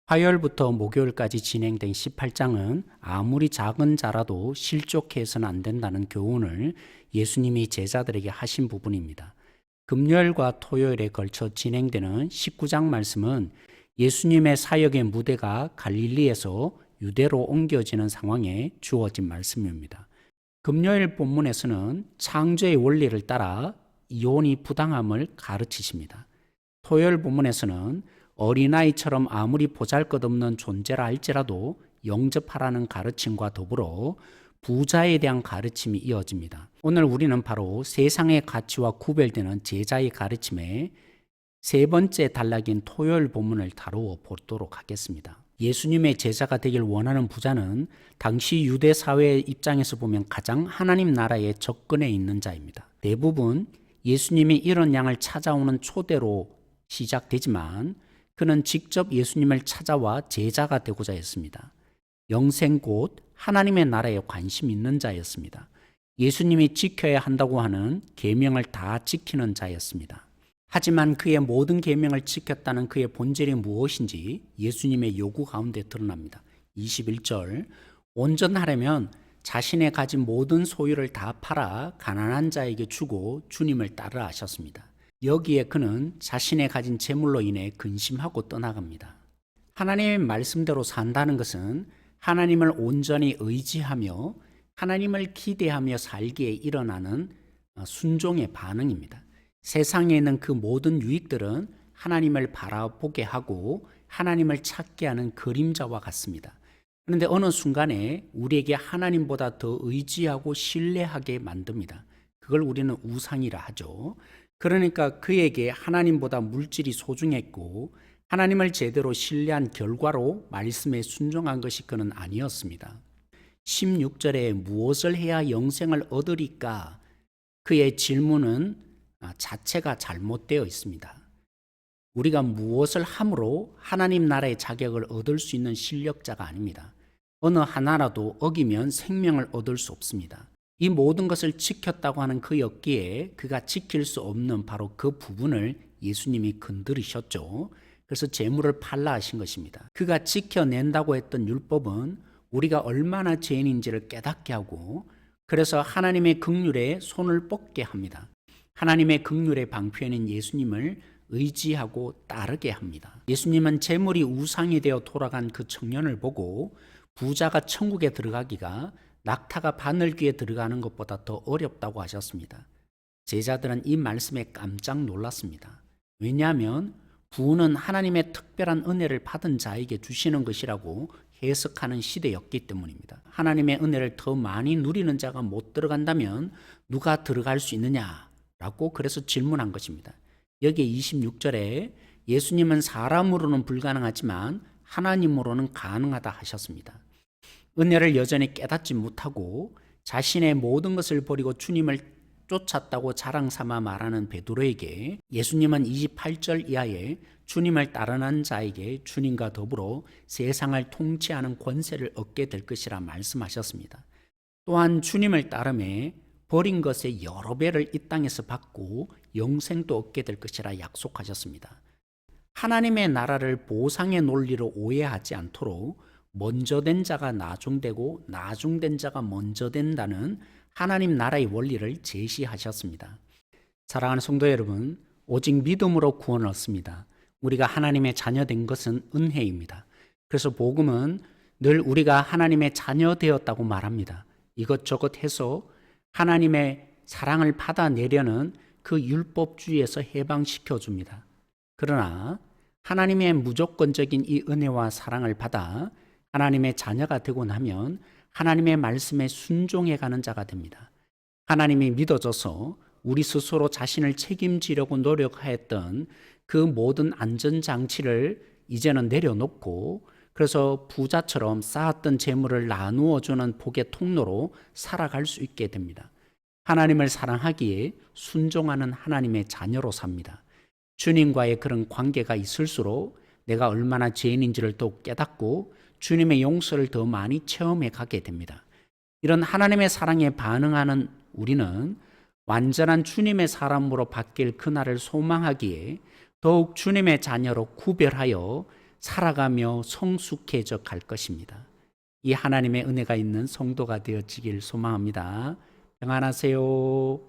화요일부터 목요일까지 진행된 18장은 아무리 작은 자라도 실족해서는 안 된다는 교훈을 예수님이 제자들에게 하신 부분입니다. 금요일과 토요일에 걸쳐 진행되는 19장 말씀은 예수님의 사역의 무대가 갈릴리에서 유대로 옮겨지는 상황에 주어진 말씀입니다. 금요일 본문에서는 창조의 원리를 따라 이혼이 부당함을 가르치십니다. 토요일 본문에서는 어린아이처럼 아무리 보잘것없는 존재라 할지라도 영접하라는 가르침과 더불어 부자에 대한 가르침이 이어집니다. 오늘 우리는 바로 세상의 가치와 구별되는 제자의 가르침에 세 번째 단락인 토요일 본문을 다루어 보도록 하겠습니다. 예수님의 제자가 되길 원하는 부자는 당시 유대 사회의 입장에서 보면 가장 하나님 나라에 접근해 있는 자입니다. 대부분 예수님이 이런 양을 찾아오는 초대로 시작되지만 그는 직접 예수님을 찾아와 제자가 되고자 했습니다. 영생 곧 하나님의 나라에 관심 있는 자였습니다. 예수님이 지켜야 한다고 하는 계명을 다 지키는 자였습니다. 하지만 그의 모든 계명을 지켰다는 그의 본질이 무엇인지 예수님의 요구 가운데 드러납니다. 21절 온전하려면 자신의 가진 모든 소유를 다 팔아 가난한 자에게 주고 주님을 따르라 하셨습니다. 여기에 그는 자신의 가진 재물로 인해 근심하고 떠나갑니다. 하나님의 말씀대로 산다는 것은 하나님을 온전히 의지하며 하나님을 기대하며 살기에 일어나는 순종의 반응입니다. 세상에 있는 그 모든 유익들은 하나님을 바라보게 하고 하나님을 찾게 하는 그림자와 같습니다. 그런데 어느 순간에 우리에게 하나님보다 더 의지하고 신뢰하게 만듭니다. 그걸 우리는 우상이라 하죠. 그러니까 그에게 하나님보다 물질이 소중했고 하나님을 제대로 신뢰한 결과로 말씀에 순종한 것이 그는 아니었습니다. 16절에 무엇을 해야 영생을 얻으리까? 그의 질문은 자체가 잘못되어 있습니다. 우리가 무엇을 함으로 하나님 나라의 자격을 얻을 수 있는 실력자가 아닙니다. 어느 하나라도 어기면 생명을 얻을 수 없습니다. 이 모든 것을 지켰다고 하는 그였기에 그가 지킬 수 없는 바로 그 부분을 예수님이 건드리셨죠. 그래서 재물을 팔라 하신 것입니다. 그가 지켜낸다고 했던 율법은 우리가 얼마나 죄인인지를 깨닫게 하고 그래서 하나님의 긍휼에 손을 뻗게 합니다. 하나님의 긍휼의 방편인 예수님을 의지하고 따르게 합니다. 예수님은 재물이 우상이 되어 돌아간 그 청년을 보고 부자가 천국에 들어가기가 낙타가 바늘귀에 들어가는 것보다 더 어렵다고 하셨습니다. 제자들은 이 말씀에 깜짝 놀랐습니다. 왜냐하면 부는 하나님의 특별한 은혜를 받은 자에게 주시는 것이라고 해석하는 시대였기 때문입니다. 하나님의 은혜를 더 많이 누리는 자가 못 들어간다면 누가 들어갈 수 있느냐라고 그래서 질문한 것입니다. 여기에 26절에 예수님은 사람으로는 불가능하지만 하나님으로는 가능하다 하셨습니다. 은혜를 여전히 깨닫지 못하고 자신의 모든 것을 버리고 주님을 쫓았다고 자랑 삼아 말하는 베드로에게 예수님은 28절 이하에 주님을 따르는 자에게 주님과 더불어 세상을 통치하는 권세를 얻게 될 것이라 말씀하셨습니다. 또한 주님을 따르매 버린 것의 여러 배를 이 땅에서 받고 영생도 얻게 될 것이라 약속하셨습니다. 하나님의 나라를 보상의 논리로 오해하지 않도록 먼저 된 자가 나중되고 나중된 자가 먼저 된다는 하나님 나라의 원리를 제시하셨습니다. 사랑하는 성도 여러분, 오직 믿음으로 구원을 얻습니다. 우리가 하나님의 자녀 된 것은 은혜입니다. 그래서 복음은 늘 우리가 하나님의 자녀 되었다고 말합니다. 이것저것 해서 하나님의 사랑을 받아내려는 그 율법주의에서 해방시켜 줍니다. 그러나 하나님의 무조건적인 이 은혜와 사랑을 받아 하나님의 자녀가 되고 나면 하나님의 말씀에 순종해가는 자가 됩니다. 하나님이 믿어져서 우리 스스로 자신을 책임지려고 노력하였던 그 모든 안전장치를 이제는 내려놓고 그래서 부자처럼 쌓았던 재물을 나누어주는 복의 통로로 살아갈 수 있게 됩니다. 하나님을 사랑하기에 순종하는 하나님의 자녀로 삽니다. 주님과의 그런 관계가 있을수록 내가 얼마나 죄인인지를 더 깨닫고 주님의 용서를 더 많이 체험해 가게 됩니다. 이런 하나님의 사랑에 반응하는 우리는 완전한 주님의 사람으로 바뀔 그날을 소망하기에 더욱 주님의 자녀로 구별하여 살아가며 성숙해져 갈 것입니다. 이 하나님의 은혜가 있는 성도가 되어지길 소망합니다. 평안하세요.